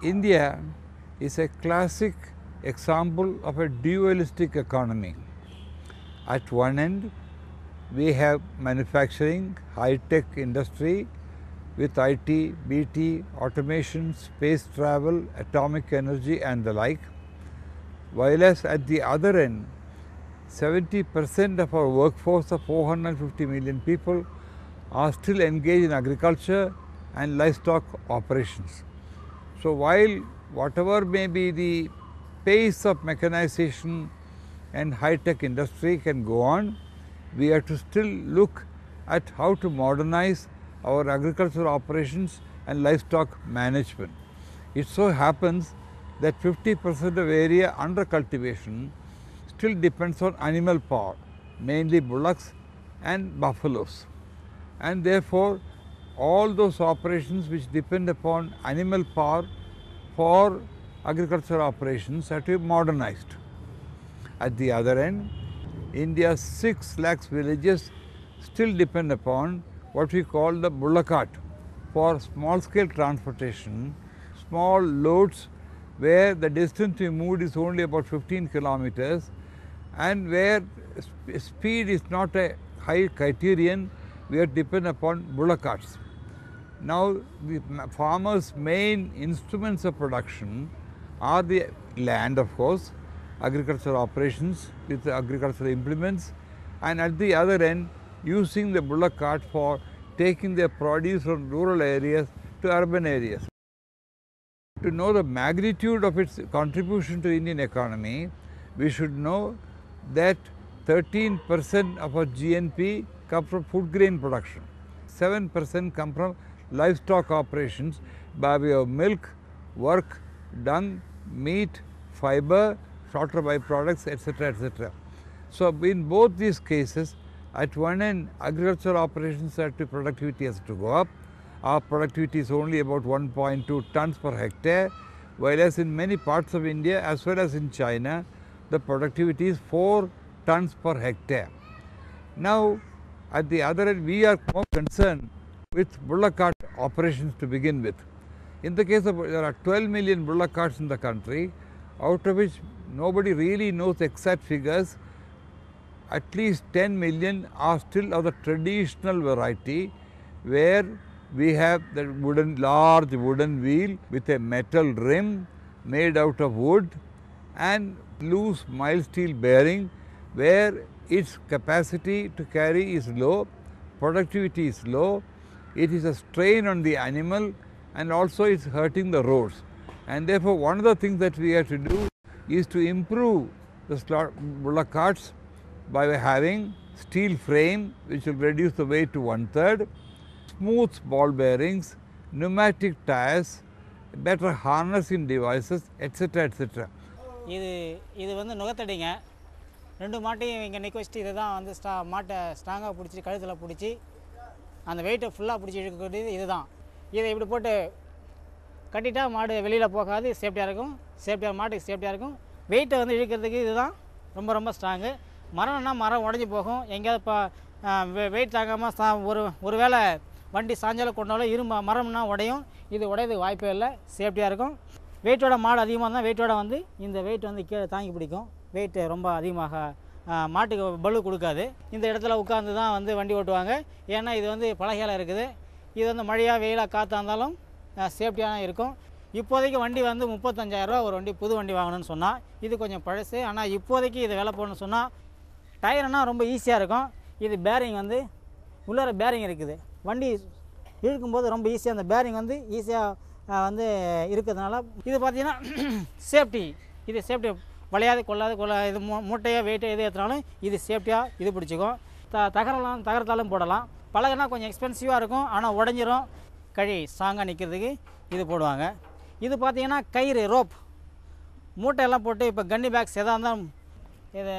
India is a classic example of a dualistic economy. At one end, we have manufacturing, high-tech industry with IT, BT, automation, space travel, atomic energy and the like. While as at the other end, 70% of our workforce of 450 million people are still engaged in agriculture and livestock operations. So while whatever may be the pace of mechanization and high-tech industry can go on, we have to still look at how to modernize our agricultural operations and livestock management. It so happens that 50% of area under cultivation still depends on animal power, mainly bullocks and buffaloes. And therefore, all those operations which depend upon animal power for agricultural operations have to be modernized. At the other end, India's 6 lakhs villages still depend upon what we call the bullock cart for small scale transportation, small loads where the distance we moved is only about 15 kilometers and where speed is not a high criterion, we have to depend upon bullock carts. Now, the farmers' main instruments of production are the land, of course, agricultural operations with agricultural implements, and at the other end, using the bullock cart for taking their produce from rural areas to urban areas. To know the magnitude of its contribution to the Indian economy, we should know that 13% of our GNP come from food grain production, 7% come from livestock operations by way of milk, work, dung, meat, fiber, shorter byproducts, etc., etc. So in both these cases, at one end, agricultural operations productivity has to go up. Our productivity is only about 1.2 tons per hectare, whereas in many parts of India as well as in China, the productivity is 4 tons per hectare. Now, at the other end, we are more concerned with bullock cart operations to begin with. In the case of, there are 12 million bullock carts in the country, out of which nobody really knows exact figures. At least 10 million are still of the traditional variety, where we have the large wooden wheel with a metal rim made out of wood and loose mild steel bearing, where its capacity to carry is low, productivity is low, it is a strain on the animal and also it's hurting the roads. And therefore, one of the things that we have to do is to improve the bullock carts by having steel frame which will reduce the weight to 1/3, smooth ball bearings, pneumatic tires, better harnessing devices, etc., etc. இது வந்து நுகத்தடிங்க. 2 மாட்டையும் இங்கே நிற்க வச்சுட்டு இதை தான் வந்து மாட்டை ஸ்ட்ராங்காக பிடிச்சி கழுத்தில் பிடிச்சி அந்த வெயிட்டை ஃபுல்லாக பிடிச்சி இழுக்கக்கூடியது இதுதான். இதை இப்படி போட்டு கட்டிட்டா மாடு வெளியில் போகாது, சேஃப்டியாக இருக்கும், மாட்டுக்கு சேஃப்டியாக இருக்கும். வெயிட்டை வந்து இழுக்கிறதுக்கு இதுதான் ரொம்ப ரொம்ப ஸ்ட்ராங்கு. மரம்னா மரம் உடஞ்சி போகும், எங்கேயாவது இப்போ வெயிட் தாங்காமல் ஒரு வேளை வண்டி சாஞ்சாலும் கொண்டாலும் மரம்னா உடையும், இது உடையதுக்கு வாய்ப்பே இல்லை, சேஃப்டியாக இருக்கும். வெயிட்டோட மாடு அதிகமாக இருந்தால் வெயிட்டோட வந்து இந்த வெயிட் வந்து கீழே தாங்கி பிடிக்கும். வெயிட்டு ரொம்ப அதிகமாக மாட்டுக்கு பலு கொடுக்காது. இந்த இடத்துல உட்காந்து தான் வந்து வண்டி ஓட்டுவாங்க. ஏன்னா இது வந்து பலகையால் இருக்குது. இது வந்து மழையாக வெயிலாக காற்றா இருந்தாலும் சேஃப்டியாக இருக்கும். இப்போதைக்கு வண்டி வந்து 35,000 ரூபா ஒரு வண்டி, புது வண்டி வாங்கணும்னு சொன்னால். இது கொஞ்சம் பழசு, ஆனால் இப்போதைக்கு இது விலை போடணும்னு சொன்னால் டயர்னா ரொம்ப ஈஸியாக இருக்கும். இது பேரிங் வந்து உள்ளார பேரிங் இருக்குது, வண்டி இழுக்கும்போது ரொம்ப ஈஸியாக அந்த பேரிங் வந்து ஈஸியாக வந்து இருக்கிறதுனால இது பார்த்திங்கன்னா சேஃப்டி. இது சேஃப்டி, வளையாது கொள்ளாது இது மூட்டையாக வெயிட்டை எது ஏற்றினாலும் இது சேஃப்டியாக இது பிடிச்சிக்கும். தகரத்தாலும் போடலாம். பழகுனா கொஞ்சம் எக்ஸ்பென்சிவாக இருக்கும், ஆனால் உடஞ்சிரும். கழி ஸ்ட்ராங்காக நிற்கிறதுக்கு இது போடுவாங்க. இது பார்த்திங்கன்னா கயிறு ரோப் மூட்டையெல்லாம் போட்டு இப்போ கன்னி பேக்ஸ் எதாக இருந்தாலும் இது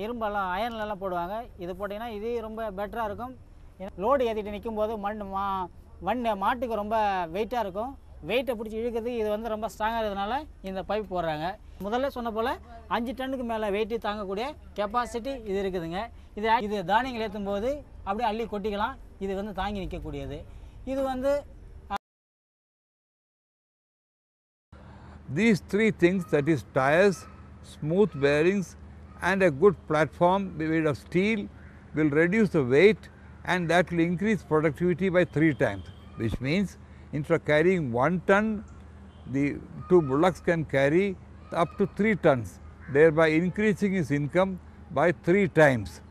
இரும்பெல்லாம் அயன்லலாம் போடுவாங்க. இது போட்டிங்கன்னா இது ரொம்ப பெட்டராக இருக்கும். லோடு ஏற்றிட்டு நிற்கும்போது மாட்டுக்கு ரொம்ப வெயிட்டாக இருக்கும். வெயிட்டை பிடிச்சி இழுக்கிறதுக்கு இது வந்து ரொம்ப ஸ்ட்ராங்காக இருக்கிறதுனால இந்த பைப் போடுறாங்க. முதல்ல சொன்ன போல் 5 டன்னுக்கு மேலே வெயிட்டு தாங்கக்கூடிய கெப்பாசிட்டி இது இருக்குதுங்க. இது தானியங்கள் ஏற்றும் போது அப்படியே அள்ளி கொட்டிக்கலாம். இது வந்து தாங்கி நிற்கக்கூடியது. இது வந்து These three things, that is tires, smooth bearings and a good platform made of steel, will reduce the weight, and that will increase productivity by 3 times, which means instead of carrying 1 ton, the 2 bullocks can carry up to 3 tons, thereby increasing his income by 3 times.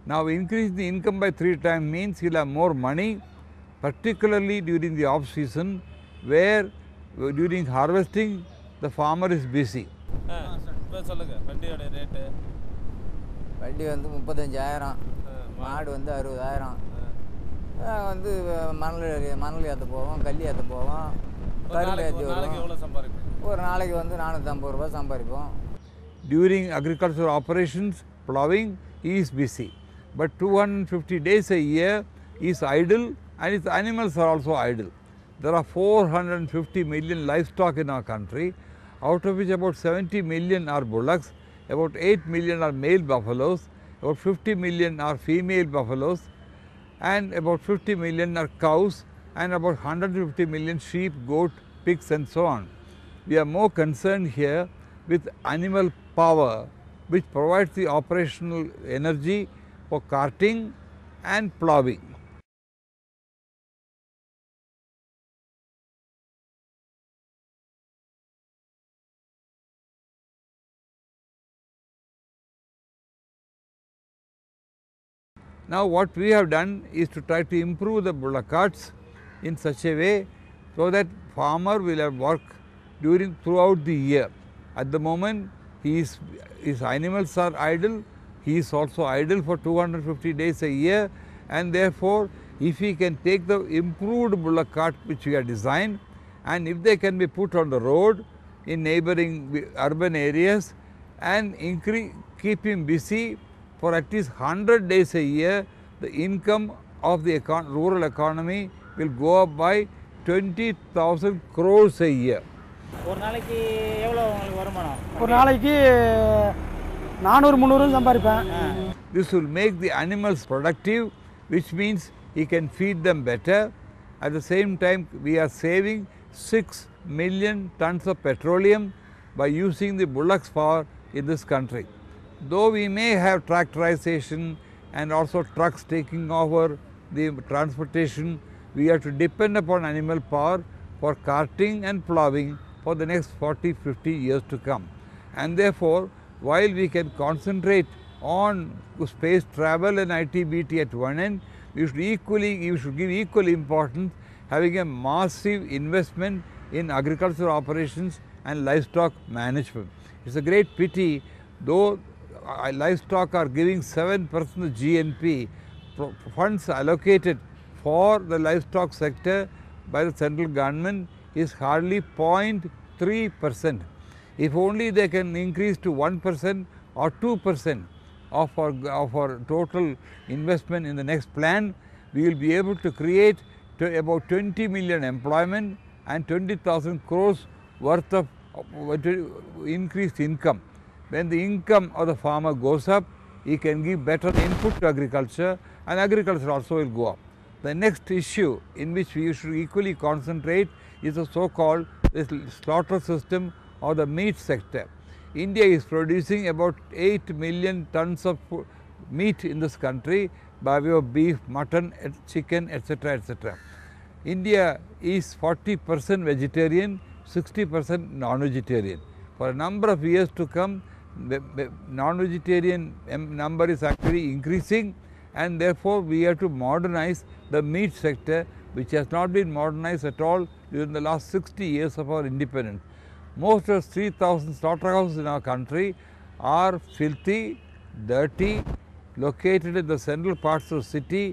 Now, increasing the income by 3 times means he will have more money, particularly during the off season, where during harvesting the farmer is busy. வண்டி வந்து 35,000, மாடு வந்து 60,000. வந்து மணல் ஏற்ற போவோம், கல் ஏற்ற போவோம், கரும்பு ஏற்றி வருவோம். ஒரு நாளைக்கு வந்து 450 ரூபாய் சம்பாதிப்போம். During agricultural operations, plowing, he is busy, but 250 days a year he is idle, and his animals are also idle. There are 450 million livestock in our country, out of which about 70 million are bullocks, about 8 million are male buffaloes, about 50 million are female buffaloes, and about 50 million are cows, and about 150 million sheep, goat, pigs and so on. We are more concerned here with animal power, which provides the operational energy for carting and ploughing. Now, what we have done is to try to improve the bullock carts in such a way so that farmer will have work throughout the year. At the moment, his animals are idle, he is also idle for 250 days a year, and therefore, if he can take the improved bullock cart which we have designed, and if they can be put on the road in neighboring urban areas and keep him busy for at least 100 days a year, the income of the rural economy will go up by 20,000 crores a year. ஒரு நாளைக்கு எவ்வளோ உங்களுக்கு வருமானம்? ஒரு நாளைக்கு 400-300 சம்பாதிப்பேன். This will make the animals productive, which means he can feed them better. At the same time, we are saving 6 million tons of petroleum by using the bullocks power in this country. Though we may have tractorization and also trucks taking over the transportation, we have to depend upon animal power for carting and ploughing for the next 40-50 years to come. And therefore, while we can concentrate on space travel and IT/BT at one end, we should give equal importance having a massive investment in agricultural operations and livestock management. It's a great pity, though livestock are giving 7% of GNP, funds allocated for the livestock sector by the central government is hardly 0.3%. If only they can increase to 1% or 2% of our total investment in the next plan, we will be able to create about 20 million employment and 20,000 crores worth of increased income. When the income of the farmer goes up, he can give better input to agriculture, and agriculture also will go up. The next issue in which we should equally concentrate is the so-called slaughter system or the meat sector. India is producing about 8 million tons of meat in this country by way of beef, mutton, chicken, etc., etc. India is 40% vegetarian, 60% non-vegetarian. For a number of years to come, the non-vegetarian number is actually increasing, and therefore we have to modernize the meat sector, which has not been modernized at all during the last 60 years of our independence. Most of 3,000 slaughterhouses in our country are filthy, dirty, located in the central parts of the city,